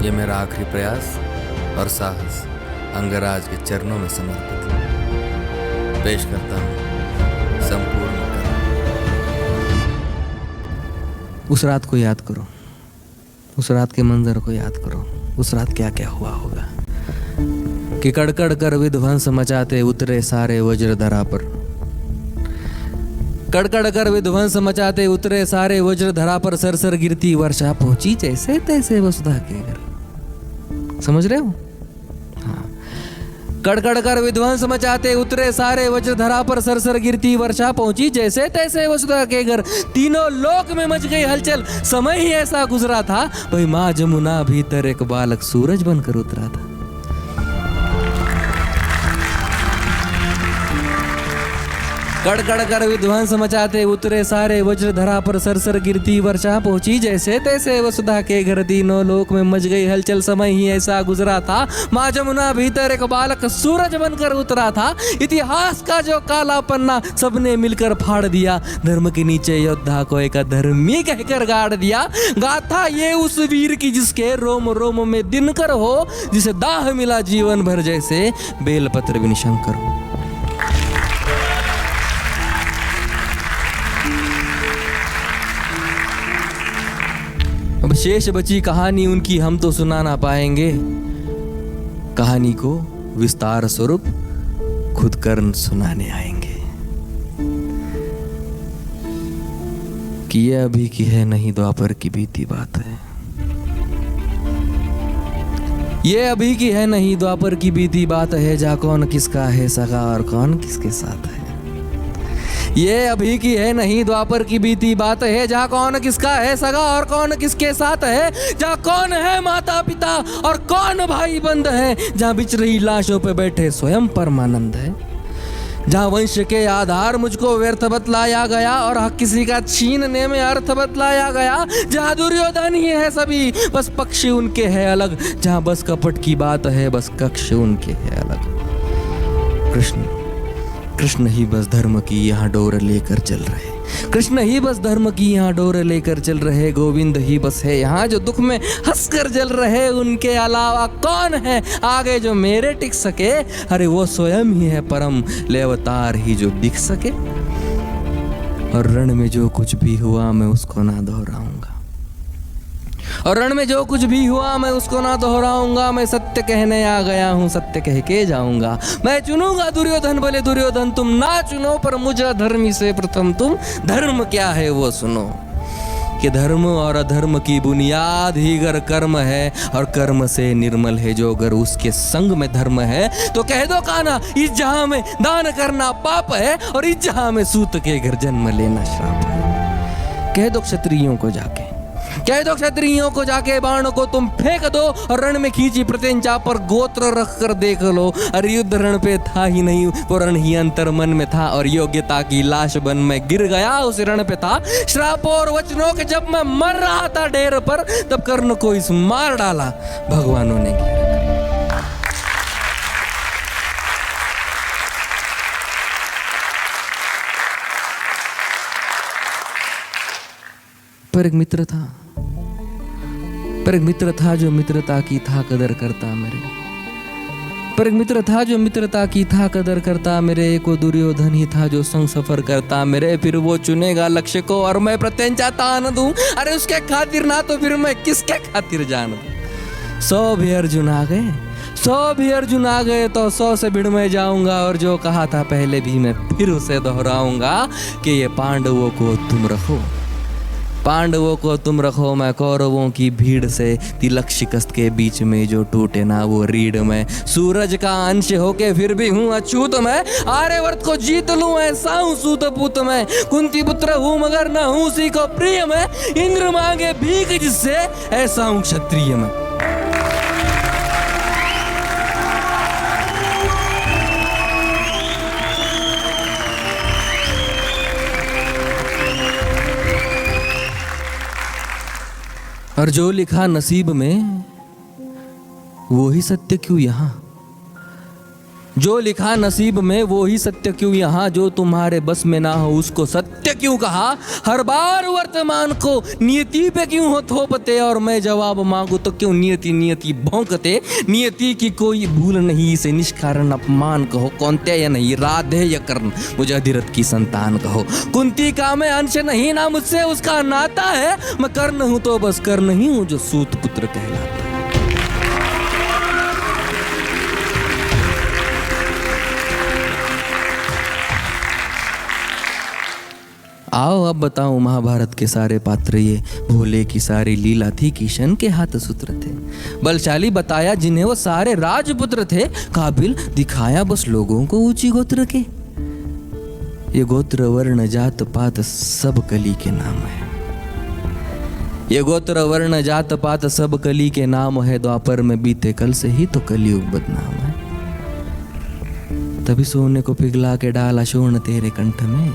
ये मेरा आखिरी प्रयास और साहस अंगराज के चरणों में समर्पित पेश करता हूँ संपूर्ण कर्म। उस रात को याद करो, उस रात के मंजर को याद करो, उस रात क्या क्या हुआ होगा कि कड़कड़ कर विध्वंस मचाते उतरे सारे वज्रधरा पर। कड़कड़ कर विध्वंस मचाते उतरे सारे वज्रधरा पर, सरसर गिरती वर्षा पहुंची जैसे तैसे वसुधा के घर। समझ रहे हो? हाँ। कड़कड़ कर विध्वंस मचाते उतरे सारे वज्रधरा पर, सरसर गिरती वर्षा पहुंची जैसे तैसे वसुधा के घर। तीनों लोक में मच गई हलचल, समय ही ऐसा गुजरा था, भाई माँ जमुना भीतर एक बालक सूरज बनकर उतरा था। कड़कड़ कर विध्वंस मचाते उतरे सारे वज्रधरा पर, सरसर गिरती वर्षा पहुंची जैसे तैसे वसुधा के घर। तीनों लोक में मच गई हलचल, समय ही ऐसा गुजरा था, माँ जमुना भीतर एक बालक सूरज बनकर उतरा था। इतिहास का जो काला पन्ना सबने मिलकर फाड़ दिया, धर्म के नीचे योद्धा को एक अधर्मी कहकर गाड़ दिया। गाथा ये उस वीर की जिसके रोम रोम में दिनकर हो, जिसे दाह मिला जीवन भर जैसे बेलपत्र बिन शंकर हो। अब शेष बची कहानी उनकी हम तो सुना ना पाएंगे, कहानी को विस्तार स्वरूप खुद कर्ण सुनाने आएंगे कि ये अभी की है नहीं द्वापर की बीती बात है। ये अभी की है नहीं द्वापर की बीती बात है, जा कौन किसका है सगा और कौन किसके साथ है। ये अभी की है नहीं द्वापर की बीती बात है, जहाँ कौन किसका है सगा और कौन किसके साथ है। जहाँ कौन है माता पिता और कौन भाई बंद है, जहाँ बिछ रही लाशों पे बैठे स्वयं परमानंद है। जहाँ वंश के आधार मुझको व्यर्थ बतलाया गया और हक किसी का छीनने में अर्थ बतलाया गया। जहाँ दुर्योधन ही है सभी, बस पक्षी उनके है अलग। जहाँ बस कपट की बात है, बस कक्ष उनके है अलग। कृष्ण ही बस धर्म की यहाँ डोर लेकर चल रहे, कृष्ण ही बस धर्म की यहाँ डोर लेकर चल रहे। गोविंद ही बस है यहाँ जो दुख में हंसकर जल रहे। उनके अलावा कौन है आगे जो मेरे टिक सके। अरे वो स्वयं ही है परम, ले अवतार ही जो दिख सके। और रण में जो कुछ भी हुआ मैं उसको ना दोहराऊंगा, और रण में जो कुछ भी हुआ मैं उसको ना दोहराऊंगा। मैं सत्य कहने आ गया हूँ, सत्य कह के जाऊंगा। मैं चुनूंगा दुर्योधन भले दुर्योधन तुम ना चुनो, पर मुझे अधर्मी से प्रथम तुम धर्म क्या है वो सुनो। कि धर्म और अधर्म की बुनियाद ही अगर कर्म है, और कर्म से निर्मल है जो अगर उसके संग में धर्म है। तो कह दो कान्हा इस जहां में दान करना पाप है, और इस जहां में सूत के घर जन्म लेना श्राप है। कह दो क्षत्रियों को जाके, कह दो क्षत्रियों को जाके बाण को तुम फेंक दो, और रण में खींची प्रत्यंचा पर गोत्र रख कर देख लो। अरे युद्ध रण पे था ही नहीं, वो रण ही अंतर मन में था, और योग्यता की लाश बन में गिर गया उस रण पे था। श्राप और वचनों के जब मैं मर रहा था ढेर पर, तब कर्ण को इस मार डाला भगवानों ने। पर एक मित्र था, पर एक मित्र था जो मित्रता की था कदर करता मेरे। पर एक मित्र था जो मित्रता की था कदर करता मेरे। को दुर्योधन ही था जो संग सफर करता मेरे। फिर वो चुनेगा लक्ष्य को और मैं प्रत्यंचा तान दूं। अरे उसके खातिर ना तो फिर मैं किसके खातिर जान दूं। 100 भी अर्जुन आ गए, 100 भी अर्जुन आ गए तो 100 से भिड़ में जाऊंगा। और जो कहा था पहले भी मैं फिर उसे दोहराऊंगा कि ये पांडवों को तुम रखो, पांडवों को तुम रखो। मैं कौरवों की भीड़ से तिलक शिकस्त के बीच में जो टूटे ना वो रीढ़ में। सूरज का अंश होके फिर भी हूँ अछूत मैं। आर्यवर्त को जीत लूं ऐसा हूँ सूत पुत मैं। कुंती पुत्र हूँ मगर न हूँ उसी को प्रिय मैं। इंद्र मांगे भीख जिससे ऐसा हूँ क्षत्रिय मैं। और जो लिखा नसीब में वो ही सत्य क्यों यहाँ। जो लिखा नसीब में वो ही सत्य क्यों यहाँ, जो तुम्हारे बस में ना हो उसको सत्य क्यों कहा। हर बार वर्तमान को नियति पे क्यों हो थोपते, और मैं जवाब मांगू तो क्यों नियति नियति भौंकते। नियति की कोई भूल नहीं, इसे निष्कारण अपमान कहो। कौन्ते या नहीं, राधे या कर्ण, मुझे अधिरथ की संतान कहो। कुंती का मैं अंश नहीं, ना मुझसे उसका नाता है। मैं कर्ण हूं तो बस कर्ण ही हूं, जो सूत पुत्र कहलाता। आओ अब बताऊं, महाभारत के सारे पात्र ये, भोले की सारी लीला थी, किशन के हाथ सूत्र थे। बलशाली बताया जिन्हें वो सारे राजपुत्र थे, काबिल दिखाया बस लोगों को ऊंची गोत्र के। ये गोत्र वर्ण जात पात सब कली के नाम है। ये गोत्र वर्ण जात पात सब कली के नाम है। द्वापर में बीते कल से ही तो कलयुग बदनाम है। तभी सोने को पिघला के डाला शोण तेरे कंठ में,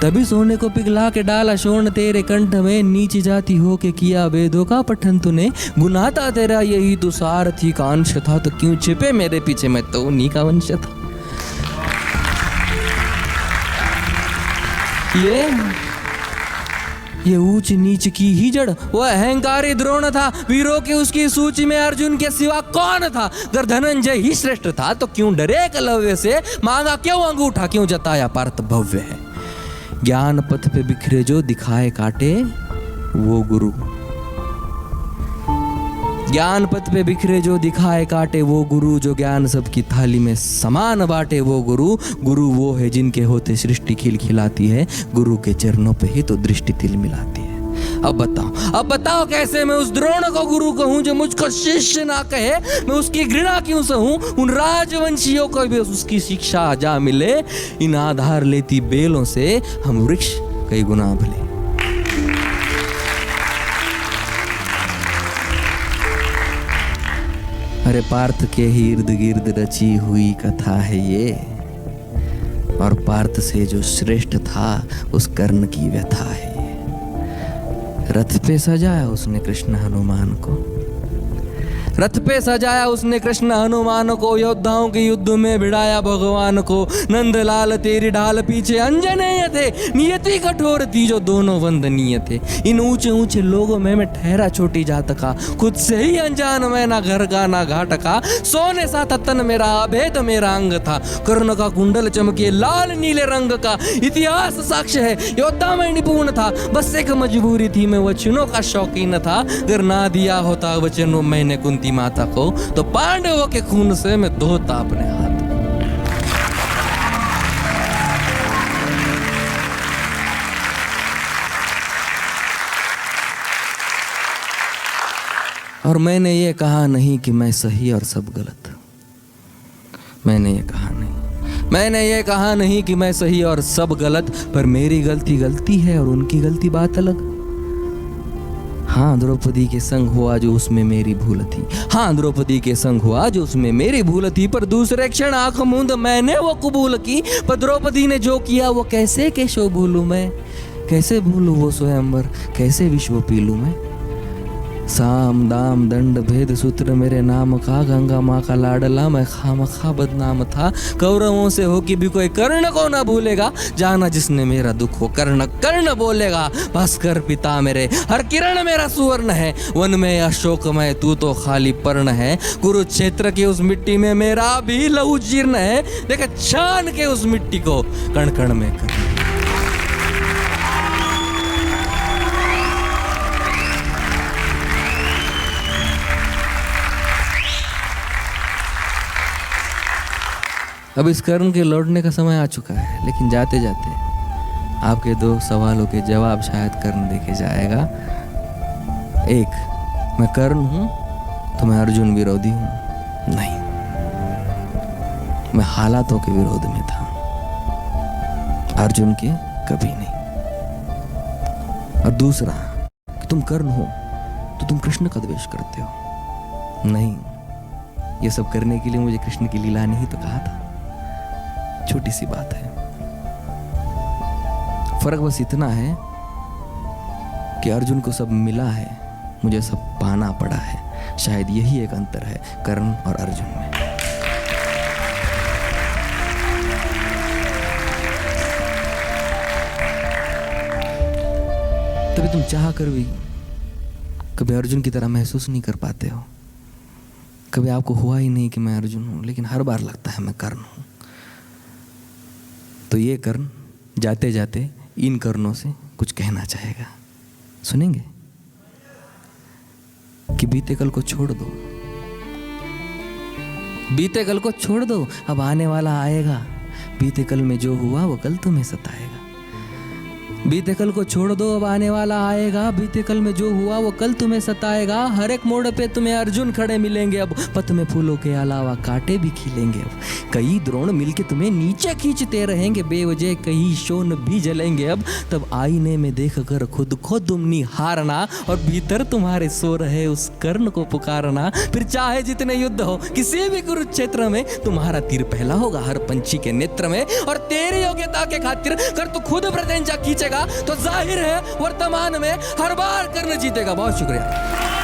तभी सोने को पिघला के डाला शोण तेरे कंठ में। नीच जाति हो के किया वेदों का पठन तूने, गुनाता तेरा यही तो सारथी का अंश था। तो क्यों छिपे मेरे पीछे, मैं तो उन्हीं का वंश था। ये ऊंच नीच की ही जड़, वो अहंकारी द्रोण था। वीरों की उसकी सूची में अर्जुन के सिवा कौन था। अगर धनंजय ही श्रेष्ठ था तो क्यों डरे एकलव्य से, मांगा क्यों अंगूठा, क्यों जताया पार्थ भव्य है। ज्ञान पथ पे बिखरे जो दिखाए काटे वो गुरु, ज्ञान पथ पे बिखरे जो दिखाए काटे वो गुरु। जो ज्ञान सबकी थाली में समान बांटे वो गुरु। गुरु वो है जिनके होते सृष्टि खिलखिलाती है, गुरु के चरणों पे ही तो दृष्टि तिल मिलाती है। अब बताओ कैसे मैं उस द्रोण को गुरु कहूं जो मुझको शिष्य ना कहे। मैं उसकी घृणा क्यों सहूं, उन राजवंशियों को भी उसकी शिक्षा जा मिले। इन आधार लेती बेलों से हम वृक्ष कई गुना भले। अरे पार्थ के ही इर्द गिर्द रची हुई कथा है ये, और पार्थ से जो श्रेष्ठ था उस कर्ण की व्यथा है ये। रथ पे सजाया उसने कृष्ण हनुमान को, रथ पे सजाया उसने कृष्ण हनुमान को। योद्धाओं के युद्ध में भिड़ाया भगवान को। नंदलाल तेरी ढाल पीछे अंजनेय थे, नियति कठोर थी जो दोनों वंदनीय थे। इन ऊंचे ऊंचे लोगों में मैं ठहरा छोटी जात का, खुद से ही अनजान मैं, ना घर का ना घाट का। सोने सा तन मेरा, अभेद मेरा अंग था। कर्ण का कुंडल चमके लाल नीले रंग का, इतिहास साक्ष्य है योद्धा मैं निपुण था। बस एक मजबूरी थी, मैं वचनों का शौकीन था। अगर ना दिया होता वचनों मैंने कुंती माता को, तो पांडवों के खून से मैं धोता अपने हाथ। और मैंने ये कहा नहीं कि मैं सही और सब गलत। मैंने ये कहा नहीं कि मैं सही और सब गलत, पर मेरी गलती गलती है और उनकी गलती बात अलग। हाँ द्रौपदी के संग हुआ जो उसमें मेरी भूल थी, हाँ द्रौपदी के संग हुआ जो उसमें मेरी भूल थी। पर दूसरे क्षण आंख मूंद मैंने वो कबूल की। पर द्रौपदी ने जो किया वो कैसे केशव भूलूं मैं, कैसे भूलूं वो स्वयंवर, कैसे विश्व पीलूं मैं। साम दाम दंड भेद सूत्र मेरे नाम का, गंगा माँ का लाडला मैं खामखा बदनाम था। कौरवों से हो कि भी कोई कर्ण को ना भूलेगा, जाना जिसने मेरा दुख हो कर्ण कर्ण बोलेगा। भास्कर पिता मेरे, हर किरण मेरा सुवर्ण है। वन में अशोक में तू तो खाली पर्ण है। कुरुक्षेत्र की उस मिट्टी में मेरा भी लहू जीर्ण है। देख छान के उस मिट्टी को कण कण में कर। अब इस कर्ण के लौटने का समय आ चुका है, लेकिन जाते जाते आपके दो सवालों के जवाब शायद कर्ण देके जाएगा। एक, मैं कर्ण हूं तो मैं अर्जुन विरोधी हूं? नहीं, मैं हालातों के विरोध में था, अर्जुन के कभी नहीं। और दूसरा कि तुम कर्ण हो तो तुम कृष्ण का द्वेष करते हो? नहीं, ये सब करने के लिए मुझे कृष्ण की लीला ने ही तो कहा था। छोटी सी बात है, फर्क बस इतना है कि अर्जुन को सब मिला है, मुझे सब पाना पड़ा है। शायद यही एक अंतर है कर्ण और अर्जुन में। तभी तुम चाह कर भी कभी अर्जुन की तरह महसूस नहीं कर पाते हो। कभी आपको हुआ ही नहीं कि मैं अर्जुन हूं, लेकिन हर बार लगता है मैं कर्ण हूं। तो ये कर्ण जाते जाते इन कर्णों से कुछ कहना चाहेगा, सुनेंगे? कि बीते कल को छोड़ दो, बीते कल को छोड़ दो, अब आने वाला आएगा। बीते कल में जो हुआ वो कल तुम्हें सताएगा। बीते कल को छोड़ दो, अब आने वाला आएगा। बीते कल में जो हुआ वो कल तुम्हें सताएगा। हर एक मोड़ पे तुम्हें अर्जुन खड़े मिलेंगे अब, पथ में फूलों के अलावा कांटे भी खिलेंगे अब। कई द्रोण मिलके तुम्हें नीचे खींचते रहेंगे, बेवजह कई शोन भी जलेंगे अब। तब आईने में देख कर खुद को तुम निहारना, और भीतर तुम्हारे सो रहे उस कर्ण को पुकारना। फिर चाहे जितने युद्ध हो किसी भी कुरुक्षेत्र में, तुम्हारा तीर पहला होगा हर पंछी के नेत्र में। और तेरी योग्यता के खातिर कर तू खुद प्रत्यंचा खींचे तो जाहिर है वर्तमान में हर बार कर्ण जीतेगा। बहुत शुक्रिया।